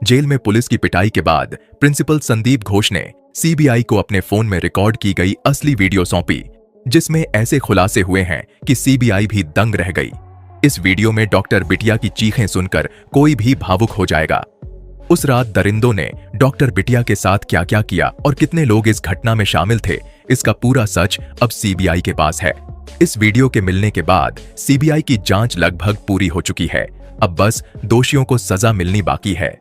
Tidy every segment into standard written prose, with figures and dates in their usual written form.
Jail में police की पिटाई के बाद प्रिंसिपल संदीप घोष ने सीबीआई को अपने फोन में रिकॉर्ड की गई असली वीडियो सौंपी, जिसमें ऐसे खुलासे हुए हैं कि सीबीआई भी दंग रह गई। इस वीडियो में डॉक्टर बिटिया की चीखें सुनकर कोई भी भावुक हो जाएगा। उस रात दरिंदों ने डॉक्टर बिटिया के साथ क्या क्या किया और कितने लोग इस घटना में शामिल थे, इसका पूरा सच अब सीबीआई के पास है। इस वीडियो के मिलने के बाद सीबीआई की जांच लगभग पूरी हो चुकी है। अब बस दोषियों को सजा मिलनी बाकी है।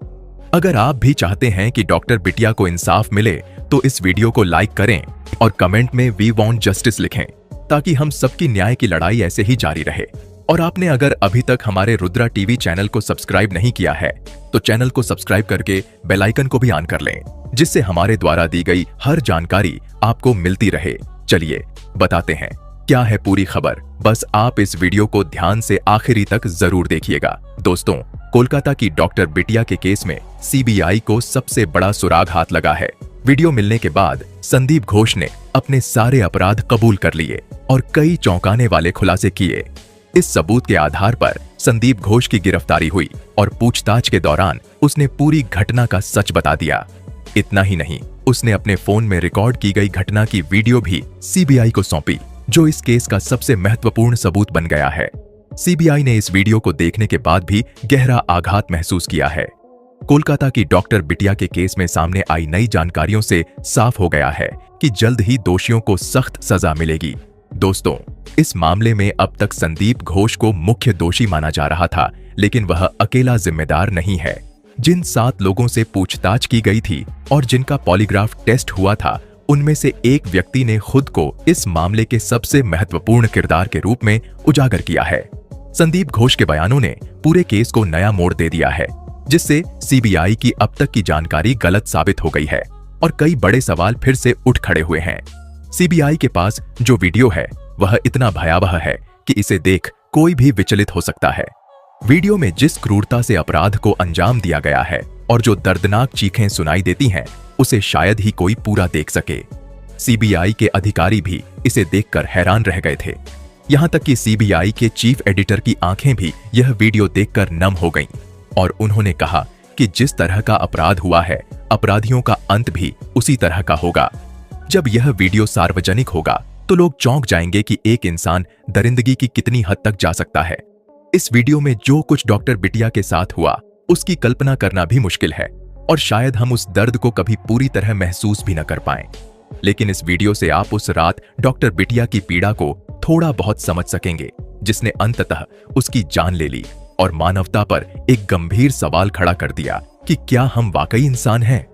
अगर आप भी चाहते हैं कि डॉक्टर बिटिया को इंसाफ मिले तो इस वीडियो को लाइक करें और कमेंट में वी वांट जस्टिस लिखें, ताकि हम सबकी न्याय की लड़ाई ऐसे ही जारी रहे। और आपने अगर अभी तक हमारे रुद्रा टीवी चैनल को सब्सक्राइब नहीं किया है तो चैनल को सब्सक्राइब करके बेल आइकन को भी ऑन कर लें, जिससे हमारे द्वारा दी गई हर जानकारी आपको मिलती रहे। चलिए बताते हैं क्या है पूरी खबर। बस आप इस वीडियो को ध्यान से आखिरी तक जरूर देखिएगा। दोस्तों, कोलकाता की डॉक्टर बिटिया के केस में सीबीआई को सबसे बड़ा सुराग हाथ लगा है। वीडियो मिलने के बाद संदीप घोष ने अपने सारे अपराध कबूल कर लिए और कई चौंकाने वाले खुलासे किए। इस सबूत के आधार पर संदीप घोष की गिरफ्तारी हुई और पूछताछ के दौरान उसने पूरी घटना का सच बता दिया। इतना ही नहीं, उसने अपने फोन में रिकॉर्ड की गई घटना की वीडियो भी सीबीआई को सौंपी, जो इस केस का सबसे महत्वपूर्ण सबूत बन गया है। सीबीआई ने इस वीडियो को देखने के बाद भी गहरा आघात महसूस किया है। कोलकाता की डॉक्टर बिटिया के केस में सामने आई नई जानकारियों से साफ हो गया है कि जल्द ही दोषियों को सख्त सजा मिलेगी। दोस्तों, इस मामले में अब तक संदीप घोष को मुख्य दोषी माना जा रहा था, लेकिन वह अकेला जिम्मेदार नहीं है। जिन 7 लोगों से पूछताछ की गई थी और जिनका पॉलीग्राफ टेस्ट हुआ था, उनमें से एक व्यक्ति ने खुद को इस मामले के सबसे महत्वपूर्ण किरदार के रूप में उजागर किया है। संदीप घोष के बयानों ने पूरे केस को नया मोड़ दे दिया है, जिससे सीबीआई की अब तक की जानकारी गलत साबित हो गई है और कई बड़े सवाल फिर से उठ खड़े हुए हैं। सीबीआई के पास जो वीडियो है वह इतना भयावह है कि इसे देख कोई भी विचलित हो सकता है। वीडियो में जिस क्रूरता से अपराध को अंजाम दिया गया है और जो दर्दनाक चीखें सुनाई देती हैं, उसे शायद ही कोई पूरा देख सके। सीबीआई के अधिकारी भी इसे देखकर हैरान रह गए थे। यहां तक कि सीबीआई के चीफ एडिटर की आंखें भी यह वीडियो देखकर नम हो गईं और उन्होंने कहा कि जिस तरह का अपराध हुआ है, अपराधियों का अंत भी उसी तरह का होगा। जब यह वीडियो सार्वजनिक होगा तो लोग चौंक जाएंगे कि एक इंसान दरिंदगी की कितनी हद तक जा सकता है। इस वीडियो में जो कुछ डॉक्टर बिटिया के साथ हुआ, उसकी कल्पना करना भी मुश्किल है और शायद हम उस दर्द को कभी पूरी तरह महसूस भी न कर पाएं। लेकिन इस वीडियो से आप उस रात डॉक्टर बिटिया की पीड़ा को थोड़ा बहुत समझ सकेंगे, जिसने अंततः उसकी जान ले ली और मानवता पर एक गंभीर सवाल खड़ा कर दिया कि क्या हम वाकई इंसान हैं?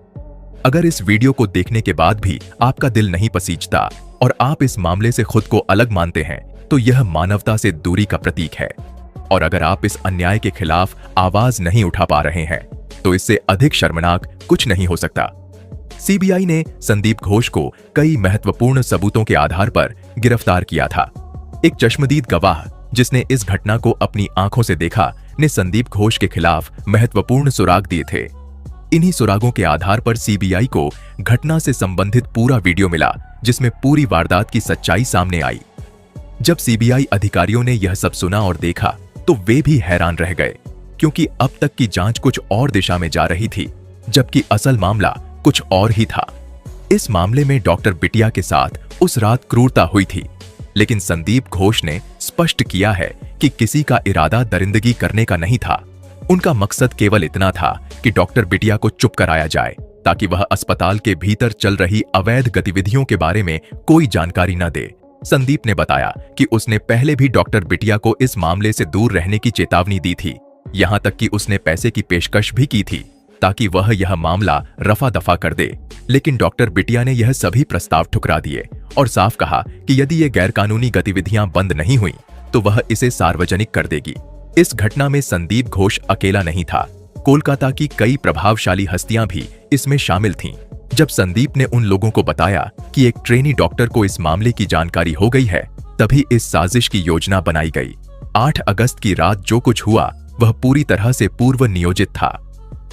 अगर इस वीडियो को देखने के बाद भी आपका दिल नहीं पसीजता और आप इस मामले से खुद को अलग मानते हैं, तो यह मानवता से दूरी का प्रतीक है। और अगर आप इस अन्याय के खिलाफ आवाज नहीं उठा पा रहे हैं, तो इससे अधिक शर्मनाक कुछ नहीं हो सकता। सीबीआई ने संदीप घोष को कई महत्वपूर्ण सबूतों के आधार पर गिरफ्तार किया था। एक चश्मदीद गवाह जिसने इस घटना को अपनी आंखों से देखा, ने संदीप घोष के खिलाफ महत्वपूर्ण सुराग दिए थे। इन्हीं सुरागों के आधार पर सीबीआई को घटना से संबंधित पूरा वीडियो मिला, जिसमें पूरी वारदात की सच्चाई सामने आई। जब सीबीआई अधिकारियों ने यह सब सुना और देखा, तो वे भी हैरान रह गए, क्योंकि अब तक की जांच कुछ और दिशा में जा रही थी, जबकि असल मामला कुछ और ही था। इस मामले में डॉक्टर बिटिया के साथ उस रात क्रूरता हुई थी, लेकिन संदीप घोष ने स्पष्ट किया है कि किसी का इरादा दरिंदगी करने का नहीं था। उनका मकसद केवल इतना था कि डॉक्टर बिटिया को चुप कराया जाए, ताकि वह अस्पताल के भीतर चल रही अवैध गतिविधियों के बारे में कोई जानकारी न दे। संदीप ने बताया कि उसने पहले भी डॉक्टर बिटिया को इस मामले से दूर रहने की चेतावनी दी थी। यहां तक कि उसने पैसे की पेशकश भी की थी, ताकि वह यह मामला रफा दफा कर दे। लेकिन डॉक्टर बिटिया ने यह सभी प्रस्ताव ठुकरा दिए और साफ कहा कि यदि ये गैरकानूनी गतिविधियां बंद नहीं हुई, तो वह इसे सार्वजनिक कर देगी। इस घटना में संदीप घोष अकेला नहीं था। कोलकाता की कई प्रभावशाली हस्तियां भी इसमें शामिल थीं। जब संदीप ने उन लोगों को बताया कि एक ट्रेनी डॉक्टर को इस मामले की जानकारी हो गई है, तभी इस साजिश की योजना बनाई गई। 8 अगस्त की रात जो कुछ हुआ वह पूरी तरह से पूर्व नियोजित था।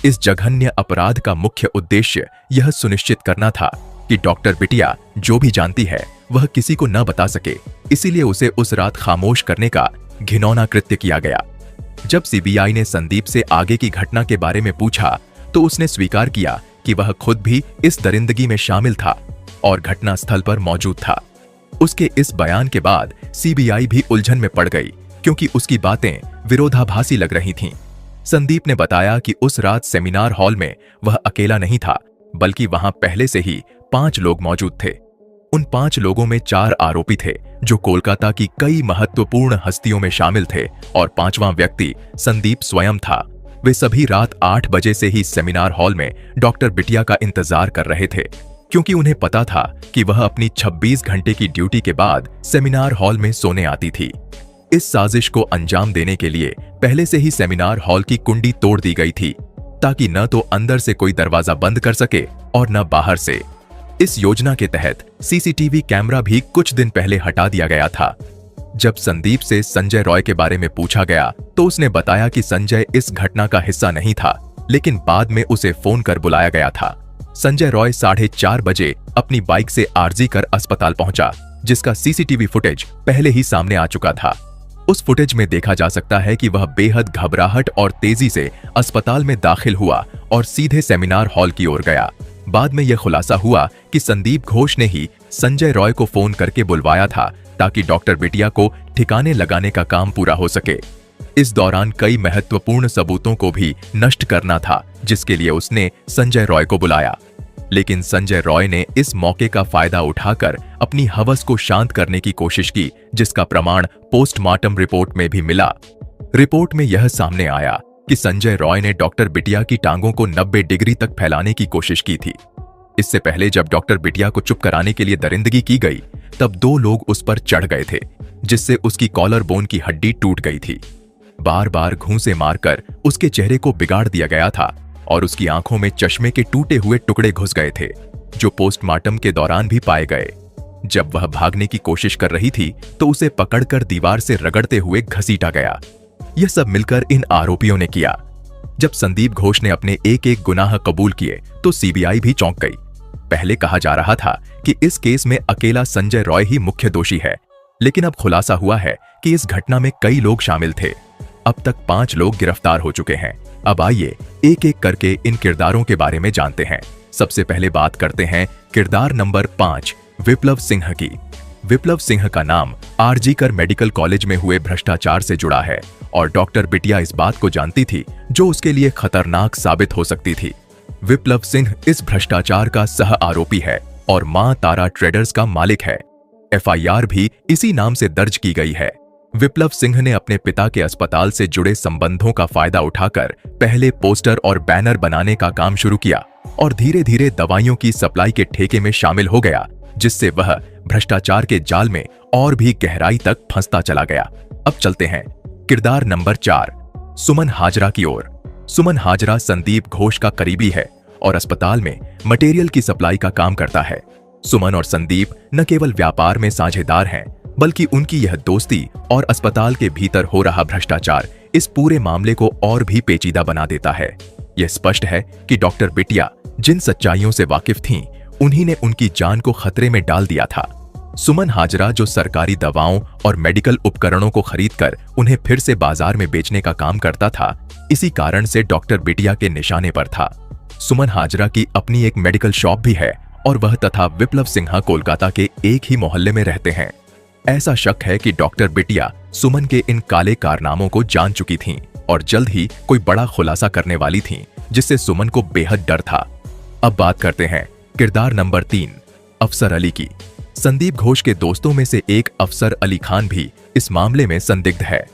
इस जघन्य अपराध का मुख्य उद्देश्य यह सुनिश्चित करना था कि डॉक्टर बिटिया जो भी जानती है वह किसी को न बता सके, इसीलिए उसे उस रात खामोश करने का घिनौना कृत्य किया गया। जब सीबीआई ने संदीप से आगे की घटना के बारे में पूछा, तो उसने स्वीकार किया कि वह खुद भी इस दरिंदगी में शामिल था और घटनास्थल पर मौजूद था। उसके इस बयान के बाद सीबीआई भी उलझन में पड़ गई, क्योंकि उसकी बातें विरोधाभासी लग रही थीं। संदीप ने बताया कि उस रात सेमिनार हॉल में वह अकेला नहीं था, बल्कि वहां पहले से ही 5 लोग मौजूद थे। उन 5 लोगों में 4 आरोपी थे जो कोलकाता की कई महत्वपूर्ण हस्तियों में शामिल थे, और 5वां व्यक्ति संदीप स्वयं था। वे सभी रात 8 बजे से ही सेमिनार हॉल में डॉक्टर बिटिया का इंतजार कर रहे थे, क्योंकि उन्हें पता था कि वह अपनी 26 घंटे की ड्यूटी के बाद सेमिनार हॉल में सोने आती थी। इस साजिश को अंजाम देने के लिए पहले से ही सेमिनार हॉल की कुंडी तोड़ दी गई थी, ताकि न तो अंदर से कोई दरवाजा बंद कर सके और न बाहर से। इस योजना के तहत सीसीटीवी कैमरा भी कुछ दिन पहले हटा दिया गया था। जब संदीप से संजय रॉय के बारे में पूछा गया तो उसने बताया कि संजय इस घटना का हिस्सा नहीं था, लेकिन बाद में उसे फोन कर बुलाया गया था। संजय रॉय 4:30 बजे अपनी बाइक से आरजी कर अस्पताल पहुंचा, जिसका सीसीटीवी फुटेज पहले ही सामने आ चुका था। उस फुटेज में देखा जा सकता है कि वह बेहद घबराहट और तेजी से अस्पताल में दाखिल हुआ और सीधे सेमिनार हॉल की ओर गया। बाद में यह खुलासा हुआ कि संदीप घोष ने ही संजय रॉय को फोन करके बुलवाया था, ताकि डॉक्टर बिटिया को ठिकाने लगाने का काम पूरा हो सके। इस दौरान कई महत्वपूर्ण सबूतों को भी नष्ट करना था, जिसके लिए उसने संजय रॉय को बुलाया। लेकिन संजय रॉय ने इस मौके का फायदा उठाकर अपनी हवस को शांत करने की कोशिश की, जिसका प्रमाण पोस्टमार्टम रिपोर्ट में भी मिला। रिपोर्ट में यह सामने आया कि संजय रॉय ने डॉक्टर बिटिया की टांगों को 90 डिग्री तक फैलाने की कोशिश की थी। इससे पहले जब डॉक्टर बिटिया को चुप कराने के लिए दरिंदगी की गई, तब 2 लोग उस पर चढ़ गए थे, जिससे उसकी कॉलर बोन की हड्डी टूट गई थी। बार बार घूंसे मारकर उसके चेहरे को बिगाड़ दिया गया था और उसकी आंखों में चश्मे के टूटे हुए टुकड़े घुस गए थे, जो पोस्टमार्टम के दौरान भी पाए गए। जब वह भागने की कोशिश कर रही थी तो उसे पकड़कर दीवार से रगड़ते हुए घसीटा गया। यह सब मिलकर इन आरोपियों ने किया। जब संदीप घोष ने अपने एक-एक गुनाह कबूल किए तो सीबीआई भी चौंक गई। पहले कहा जा रहा था कि इस केस में अकेला संजय रॉय ही मुख्य दोषी है, लेकिन अब खुलासा हुआ है कि इस घटना में कई लोग शामिल थे। अब तक 5 लोग गिरफ्तार हो चुके हैं। अब आइए एक-एक करके इन किरदारों के बारे में जानते हैं। सबसे पहले बात करते हैं किरदार नंबर 5, विप्लव सिंह की। विप्लव सिंह का नाम आरजी कर मेडिकल कॉलेज में हुए भ्रष्टाचार से जुड़ा है, और डॉक्टर बिटिया इस बात को जानती थी, जो उसके लिए खतरनाक साबित हो सकती थी। विप्लव सिंह इस भ्रष्टाचार का सह आरोपी है और मां तारा ट्रेडर्स का मालिक है। एफआईआर भी इसी नाम से दर्ज की गई है। विप्लव सिंह ने अपने पिता के अस्पताल से जुड़े संबंधों का फायदा उठाकर पहले पोस्टर और बैनर बनाने का काम शुरू किया और धीरे धीरे दवाइयों की सप्लाई के ठेके में शामिल हो गया, जिससे वह भ्रष्टाचार के जाल में और भी गहराई तक फंसता चला गया। अब चलते हैं किरदार नंबर 4, सुमन हाजरा की ओर। सुमन हाजरा संदीप घोष का करीबी है और अस्पताल में मटेरियल की सप्लाई का काम करता है। सुमन और संदीप न केवल व्यापार में साझेदार हैं, बल्कि उनकी यह दोस्ती और अस्पताल के भीतर हो रहा भ्रष्टाचार इस पूरे मामले को और भी पेचीदा बना देता है। यह स्पष्ट है कि डॉक्टर बिटिया जिन सच्चाइयों से वाकिफ थीं, उन्हीं ने उनकी जान को खतरे में डाल दिया था। सुमन हाजरा जो सरकारी दवाओं और मेडिकल उपकरणों को खरीदकर उन्हें फिर से बाजार में बेचने का काम करता था, इसी कारण से डॉक्टर बिटिया के निशाने पर था। सुमन हाजरा की अपनी एक मेडिकल शॉप भी है और वह तथा विप्लव सिन्हा कोलकाता के एक ही मोहल्ले में रहते हैं। ऐसा शक है कि डॉक्टर बिटिया सुमन के इन काले कारनामों को जान चुकी थीं और जल्द ही कोई बड़ा खुलासा करने वाली थीं, जिससे सुमन को बेहद डर था। अब बात करते हैं किरदार नंबर 3, अफसर अली की। संदीप घोष के दोस्तों में से एक अफसर अली खान भी इस मामले में संदिग्ध है।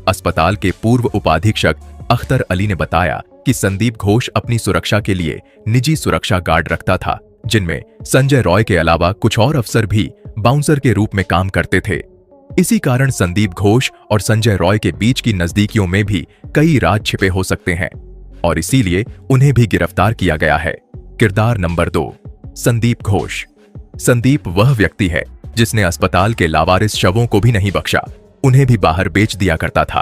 अस्पताल के पूर्व उपाधीक्षक अख्तर अली ने बताया कि संदीप घोष अपनी सुरक्षा के लिए निजी सुरक्षा गार्ड रखता था, जिनमें संजय रॉय के अलावा कुछ और अफसर भी बाउंसर के रूप में काम करते थे। इसी कारण संदीप घोष और संजय रॉय के बीच की नजदीकियों में भी कई राज छिपे हो सकते हैं और इसीलिए उन्हें भी गिरफ्तार किया गया है। किरदार नंबर 2, संदीप घोष। संदीप वह व्यक्ति है जिसने अस्पताल के लावारिस शवों को भी नहीं बख्शा, उन्हें भी बाहर बेच दिया करता था।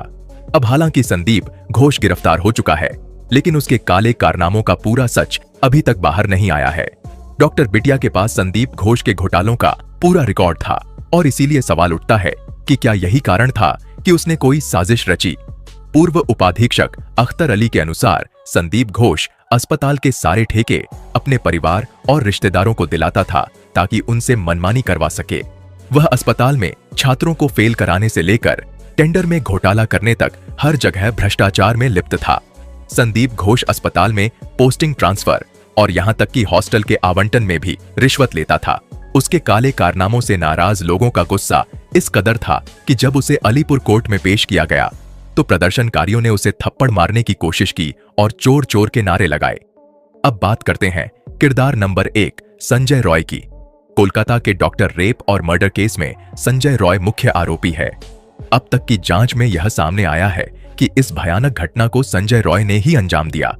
अब हालांकि संदीप घोष गिरफ्तार हो चुका है, लेकिन उसके काले कारनामों का पूरा सच अभी तक बाहर नहीं आया है। डॉक्टर बिटिया के पास संदीप घोष के घोटालों का पूरा रिकॉर्ड था और इसीलिए सवाल उठता है कि क्या यही कारण था कि उसने कोई साजिश रची। पूर्व उपाधीक्षक अख्तर अली के अनुसार संदीप घोष अस्पताल के सारे ठेके अपने परिवार और रिश्तेदारों को दिलाता था ताकि उनसे मनमानी करवा सके। वह अस्पताल में छात्रों को फेल कराने से लेकर टेंडर में घोटाला करने तक हर जगह भ्रष्टाचार में लिप्त था। संदीप घोष अस्पताल में पोस्टिंग ट्रांसफर और यहां तक कि हॉस्टल के आवंटन में भी रिश्वत लेता था। उसके काले कारनामों से नाराज लोगों का गुस्सा इस कदर था कि जब उसे अलीपुर कोर्ट में पेश किया गया तो प्रदर्शनकारियों ने उसे थप्पड़ मारने की कोशिश की और चोर चोर के नारे लगाए। अब बात करते हैं किरदार नंबर 1 संजय रॉय की। कोलकाता के डॉक्टर रेप और मर्डर केस में संजय रॉय मुख्य आरोपी है। अब तक की जांच में यह सामने आया है कि इस भयानक घटना को संजय रॉय ने ही अंजाम दिया।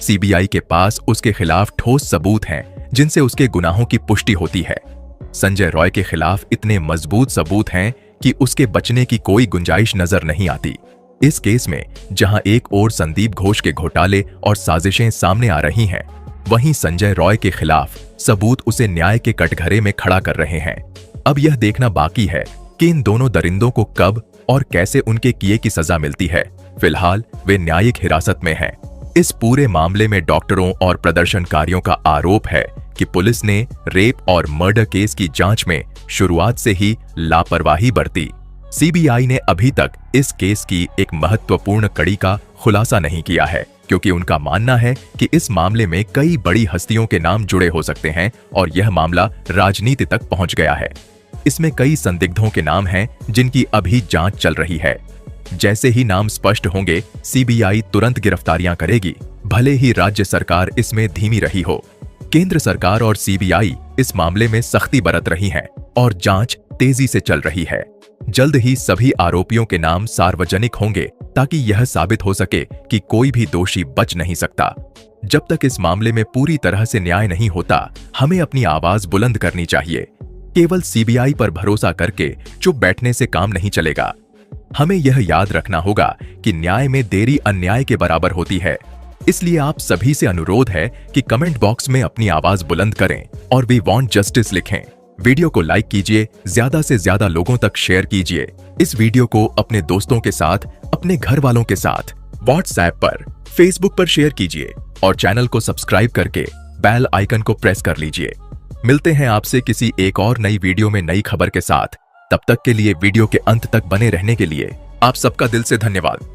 सीबीआई के पास उसके खिलाफ ठोस सबूत हैं जिनसे उसके गुनाहों की पुष्टि होती है। संजय रॉय के खिलाफ इतने मजबूत सबूत हैं कि उसके बचने की कोई गुंजाइश नजर नहीं आती। इस केस में जहां एक ओर संदीप घोष के घोटाले और साजिशें सामने आ रही हैं, वहीं संजय रॉय के खिलाफ सबूत उसे न्याय के कटघरे में खड़ा कर रहे हैं। अब यह देखना बाकी है कि इन दोनों दरिंदों को कब और कैसे उनके किए की सजा मिलती है। फिलहाल वे न्यायिक हिरासत में हैं। इस पूरे मामले में डॉक्टरों और प्रदर्शनकारियों का आरोप है कि पुलिस ने रेप और मर्डर केस की जांच में शुरुआत से ही लापरवाही बरती। सीबीआई ने अभी तक इस केस की एक महत्वपूर्ण कड़ी का खुलासा नहीं किया है, क्योंकि उनका मानना है कि इस मामले में कई बड़ी हस्तियों के नाम जुड़े हो सकते हैं और यह मामला राजनीति तक पहुंच गया है। इसमें कई संदिग्धों के नाम हैं जिनकी अभी जांच चल रही है। जैसे ही नाम स्पष्ट होंगे, सीबीआई तुरंत गिरफ्तारियां करेगी, भले ही राज्य सरकार इसमें धीमी रही हो। केंद्र सरकार और सीबीआई इस मामले में सख्ती बरत रही है और जांच तेजी से चल रही है। जल्द ही सभी आरोपियों के नाम सार्वजनिक होंगे ताकि यह साबित हो सके कि कोई भी दोषी बच नहीं सकता। जब तक इस मामले में पूरी तरह से न्याय नहीं होता, हमें अपनी आवाज बुलंद करनी चाहिए। केवल सीबीआई पर भरोसा करके चुप बैठने से काम नहीं चलेगा। हमें यह याद रखना होगा कि न्याय में देरी अन्याय के बराबर होती है। इसलिए आप सभी से अनुरोध है कि कमेंट बॉक्स में अपनी आवाज बुलंद करें और वी वांट जस्टिस लिखें। वीडियो को लाइक कीजिए, ज्यादा से ज्यादा लोगों तक शेयर कीजिए। इस वीडियो को अपने दोस्तों के साथ, अपने घर वालों के साथ, व्हाट्सएप पर, फेसबुक पर शेयर कीजिए और चैनल को सब्सक्राइब करके बेल आइकन को प्रेस कर लीजिए। मिलते हैं आपसे किसी एक और नई वीडियो में नई खबर के साथ। तब तक के लिए वीडियो के अंत तक बने रहने के लिए आप सबका दिल से धन्यवाद।